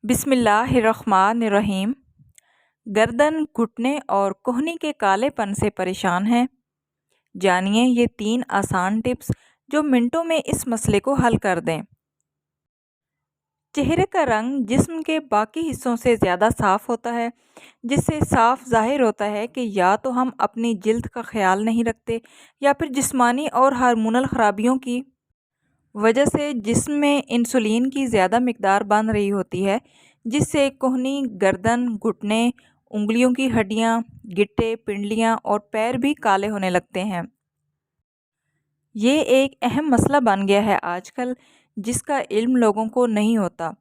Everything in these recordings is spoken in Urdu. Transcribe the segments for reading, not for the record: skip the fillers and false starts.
بسم اللہ الرحمن الرحیم۔ گردن، گھٹنے اور کہنی کے کالے پن سے پریشان ہیں؟ جانیے یہ 3 آسان ٹپس جو منٹوں میں اس مسئلے کو حل کر دیں۔ چہرے کا رنگ جسم کے باقی حصوں سے زیادہ صاف ہوتا ہے، جس سے صاف ظاہر ہوتا ہے کہ یا تو ہم اپنی جلد کا خیال نہیں رکھتے یا پھر جسمانی اور ہارمونل خرابیوں کی وجہ سے جسم میں انسولین کی زیادہ مقدار بن رہی ہوتی ہے، جس سے کہنی، گردن، گھٹنے، انگلیوں کی ہڈیاں، گٹے، پنڈلیاں اور پیر بھی کالے ہونے لگتے ہیں۔ یہ ایک اہم مسئلہ بن گیا ہے آج کل، جس کا علم لوگوں کو نہیں ہوتا۔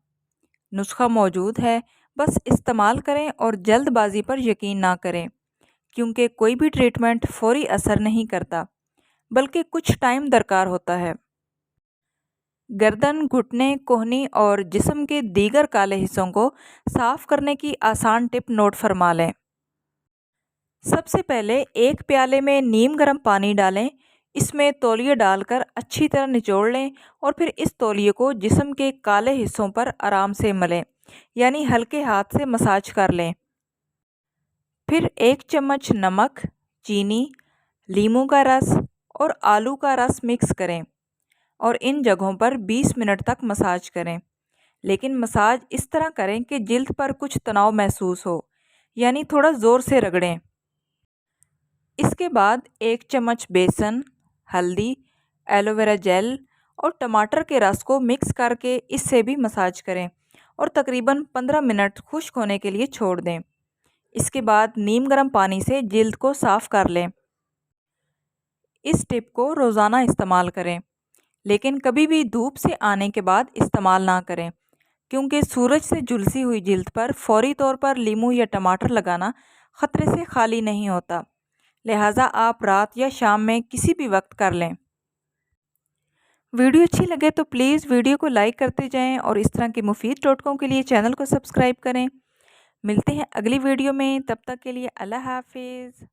نسخہ موجود ہے، بس استعمال کریں اور جلد بازی پر یقین نہ کریں، کیونکہ کوئی بھی ٹریٹمنٹ فوری اثر نہیں کرتا، بلکہ کچھ ٹائم درکار ہوتا ہے۔ گردن، گھٹنے، کہنی اور جسم کے دیگر کالے حصوں کو صاف کرنے کی آسان ٹپ نوٹ فرما لیں۔ سب سے پہلے ایک پیالے میں نیم گرم پانی ڈالیں، اس میں تولیہ ڈال کر اچھی طرح نچوڑ لیں اور پھر اس تولیے کو جسم کے کالے حصوں پر آرام سے ملیں، یعنی ہلکے ہاتھ سے مساج کر لیں۔ پھر 1 چمچ نمک، چینی، لیموں کا رس اور آلو کا رس مکس کریں اور ان جگہوں پر 20 منٹ تک مساج کریں، لیکن مساج اس طرح کریں کہ جلد پر کچھ تناؤ محسوس ہو، یعنی تھوڑا زور سے رگڑیں۔ اس کے بعد 1 چمچ بیسن، ہلدی، ایلو ویرا جیل اور ٹماٹر کے رس کو مکس کر کے اس سے بھی مساج کریں اور تقریباً 15 منٹ خشک ہونے کے لیے چھوڑ دیں۔ اس کے بعد نیم گرم پانی سے جلد کو صاف کر لیں۔ اس ٹپ کو روزانہ استعمال کریں، لیکن کبھی بھی دھوپ سے آنے کے بعد استعمال نہ کریں، کیونکہ سورج سے جھلسی ہوئی جلد پر فوری طور پر لیموں یا ٹماٹر لگانا خطرے سے خالی نہیں ہوتا، لہٰذا آپ رات یا شام میں کسی بھی وقت کر لیں۔ ویڈیو اچھی لگے تو پلیز ویڈیو کو لائک کرتے جائیں اور اس طرح کے مفید ٹوٹکوں کے لیے چینل کو سبسکرائب کریں۔ ملتے ہیں اگلی ویڈیو میں، تب تک کے لیے اللہ حافظ۔